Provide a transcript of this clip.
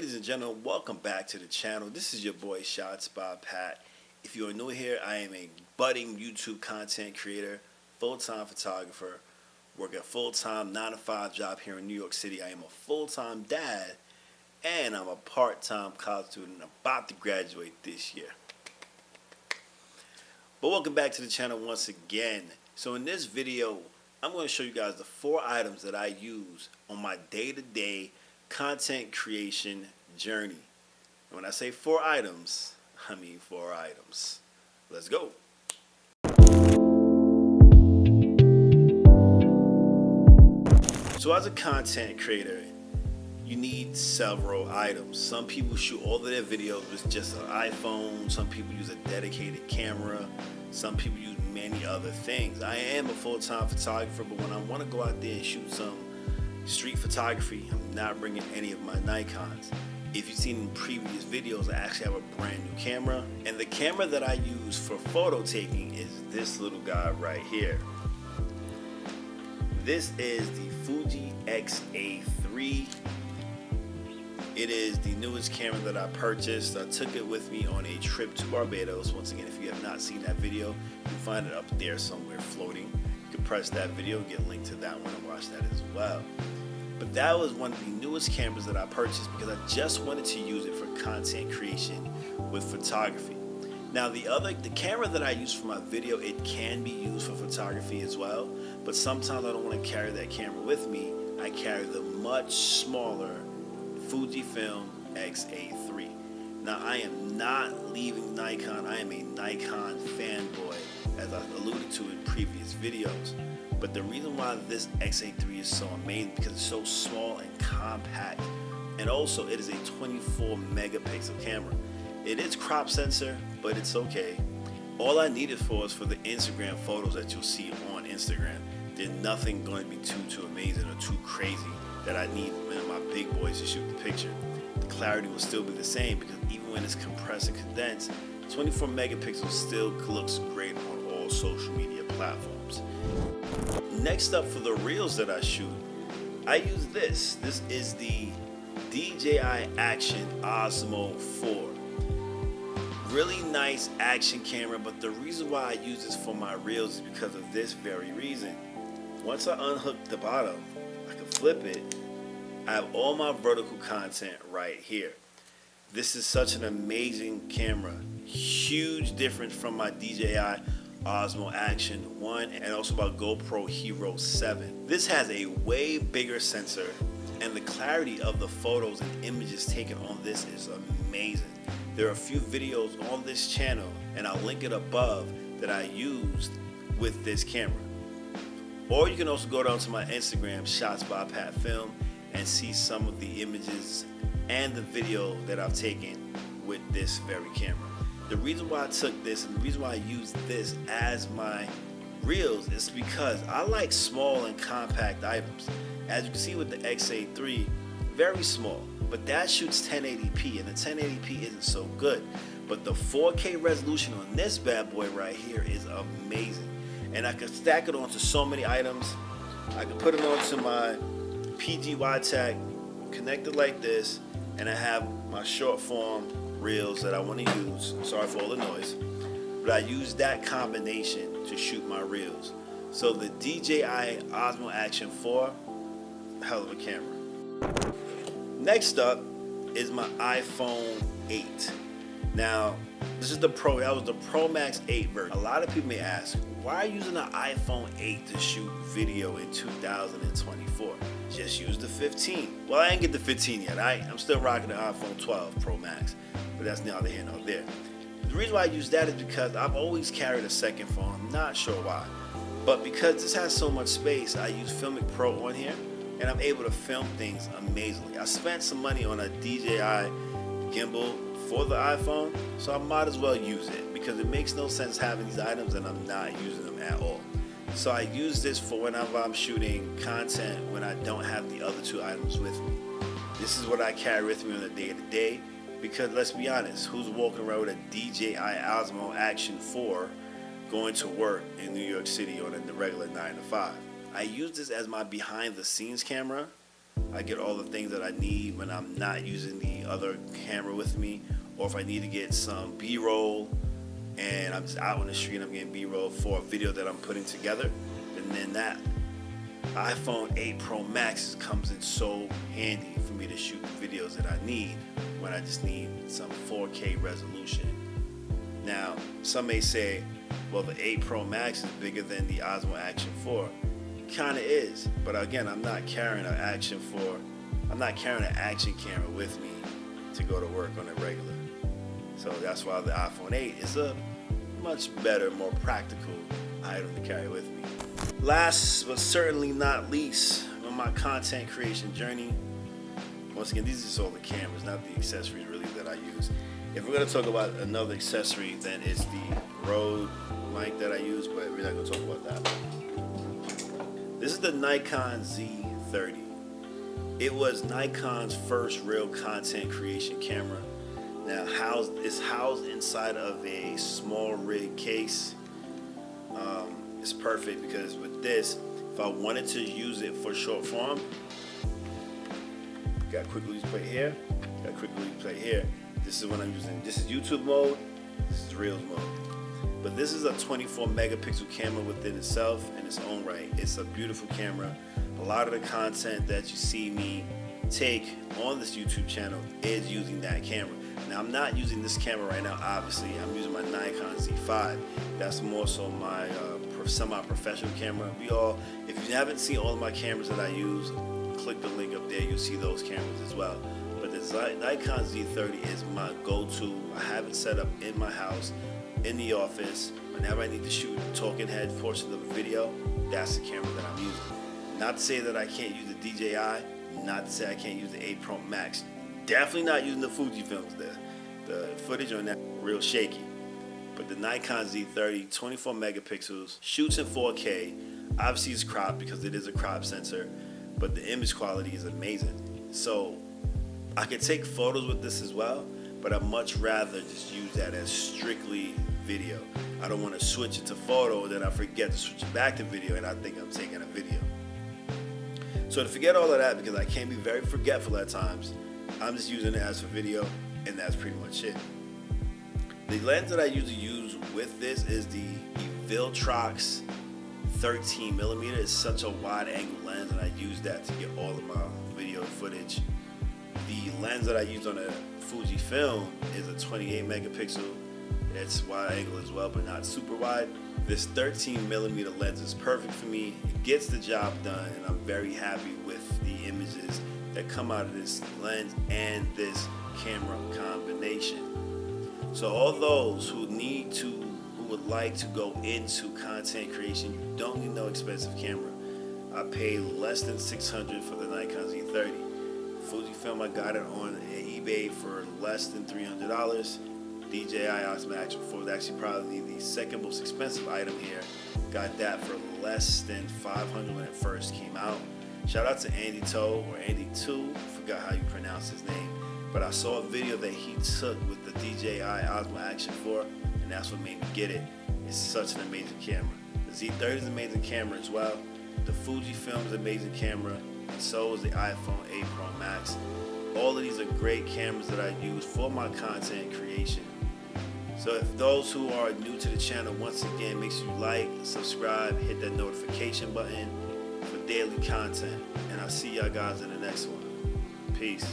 Ladies and gentlemen, welcome back to the channel. This is your boy Shots by Pat. If you are new here, I am a budding YouTube content creator, full-time photographer, work a full-time 9-to-5 job here in New York City. I am a full-time dad, and I'm a part-time college student about to graduate this year. But welcome back to the channel once again. So in this video, I'm going to show you guys the 4 items that I use on my day-to-day content creation journey. And when I say 4 items, I mean 4 items. Let's go. So as a content creator, you need several items. Some people shoot all of their videos with just an iPhone. Some people use a dedicated camera. Some people use many other things. I am a full-time photographer, but when I want to go out there and shoot some street photography, I'm not bringing any of my Nikons. If you've seen in previous videos, I actually have a brand new camera, and the camera that I use for photo taking is this little guy right here. This is the Fuji X-A3. It is the newest camera that I purchased. I took it with me on a trip to Barbados. Once again, if you have not seen that video, you can find it up there somewhere floating. You can press that video, get a link to that one, and watch that as well. But that was one of the newest cameras that I purchased because I just wanted to use it for content creation with photography. Now the camera that I use for my video, it can be used for photography as well, but sometimes I don't want to carry that camera with me. I carry the much smaller Fujifilm X-A3. Now I am not leaving Nikon. I am a Nikon fanboy, as I alluded to in previous videos. But the reason why this X-A3 is so amazing because it's so small and compact, and also it is a 24 megapixel camera. It is crop sensor, but it's okay. All I need it for is for the Instagram photos that you'll see on Instagram. There's nothing going to be too amazing or too crazy that I need my big boys to shoot the picture. The clarity will still be the same because even when it's compressed and condensed, 24 megapixels still looks great on all social media platforms. Next up, for the reels that I shoot, I use this. This is the DJI Action Osmo 4. Really nice action camera, but the reason why I use this for my reels is because of this very reason. Once I unhook the bottom, I can flip it. I have all my vertical content right here. This is such an amazing camera. Huge difference from my DJI Osmo Action 1 and also my GoPro Hero 7. This has a way bigger sensor, and the clarity of the photos and images taken on this is amazing. There are a few videos on this channel, and I'll link it above, that I used with this camera. Or you can also go down to my Instagram, Shots by Pat Film, and see some of the images and the video that I've taken with this very camera. The reason why I took this and the reason why I use this as my reels is because I like small and compact items. As you can see with the X-A3, very small, but that shoots 1080p, and the 1080p isn't so good. But the 4K resolution on this bad boy right here is amazing. And I can stack it onto so many items. I can put it onto my PGY-Tech, connect it like this, and I have my short form reels that I want to use. Sorry for all the noise, but I use that combination to shoot my reels. So the DJI Osmo Action 4, hell of a camera. Next up is my iPhone 8. Now this is the Pro. That was the Pro Max 8 version. A lot of people may ask, why are you using an iPhone 8 to shoot video in 2024? Just use the 15. Well, I ain't get the 15 yet. I'm still rocking the iPhone 12 Pro Max, but that's neither here nor there. The reason why I use that is because I've always carried a second phone. I'm not sure why, but because this has so much space, I use Filmic Pro on here, and I'm able to film things amazingly. I spent some money on a DJI gimbal for the iPhone, so I might as well use it because it makes no sense having these items and I'm not using them at all. So I use this for whenever I'm shooting content when I don't have the other 2 items with me. This is what I carry with me on a day-to-day because let's be honest, who's walking around with a DJI Osmo Action 4 going to work in New York City on the regular 9 to 5? I use this as my behind the scenes camera I get all the things that I need when I'm not using the other camera with me, or if I need to get some B-roll and I'm just out on the street and I'm getting B-roll for a video that I'm putting together, and then that iPhone 8 Pro Max comes in so handy for me to shoot the videos that I need when I just need some 4K resolution. Now, some may say, well, the 8 Pro Max is bigger than the Osmo Action 4. It kind of is, but again, I'm not carrying an Action camera with me to go to work on a regular. So that's why the iPhone 8 is a much better, more practical item to carry with me. Last but certainly not least, on my content creation journey, once again, these are just all the cameras, not the accessories really that I use. If we're going to talk about another accessory, then it's the Rode mic that I use, but we're not going to talk about that. This is the Nikon Z30. It was Nikon's first real content creation camera. Now, it's housed inside of a small rig case. It's perfect because with this, if I wanted to use it for short form, got quick release plate here, got quick release plate here. This is what I'm using. This is YouTube mode, this is Reels mode. But this is a 24 megapixel camera within itself in its own right. It's a beautiful camera. A lot of the content that you see me take on this YouTube channel is using that camera. Now, I'm not using this camera right now, obviously. I'm using my Nikon Z5. That's more so my semi-professional camera. If you haven't seen all of my cameras that I use, click the link up there. You'll see those cameras as well. But the Nikon Z30 is my go-to. I have it set up in my house, in the office. Whenever I need to shoot talking head portions of a video, that's the camera that I'm using. Not to say that I can't use the DJI, not to say I can't use the 8 Pro Max. Definitely not using the Fujifilms. The footage on that real shaky. But the Nikon Z30, 24 megapixels, shoots in 4K. Obviously it's cropped because it is a crop sensor, but the image quality is amazing. So I could take photos with this as well, but I'd much rather just use that as strictly video. I don't want to switch it to photo and then I forget to switch it back to video and I think I'm taking a video. So to forget all of that, because I can be very forgetful at times, I'm just using it as for video, and that's pretty much it. The lens that I usually use with this is the Viltrox 13mm. It's such a wide angle lens, and I use that to get all of my video footage. The lens that I use on a Fujifilm is a 28 megapixel. It's wide angle as well, but not super wide. This 13mm lens is perfect for me. It gets the job done, and I'm very happy with the images that come out of this lens and this camera combination. So all those who would like to go into content creation, you don't need no expensive camera. I paid less than $600 for the Nikon Z30. Fujifilm, I got it on eBay for less than $300. DJI Osmo Action 4 is actually probably the second most expensive item here. Got that for less than $500 when it first came out. Shout out to Andy Toe or Andy 2, forgot how you pronounce his name. But I saw a video that he took with the DJI Osmo Action 4, and that's what made me get it. It's such an amazing camera. The Z30 is an amazing camera as well. The Fujifilm is an amazing camera, and so is the iPhone 8 Pro Max. All of these are great cameras that I use for my content creation. So if those who are new to the channel, once again, make sure you like, subscribe, hit that notification button for daily content. And I'll see y'all guys in the next one. Peace.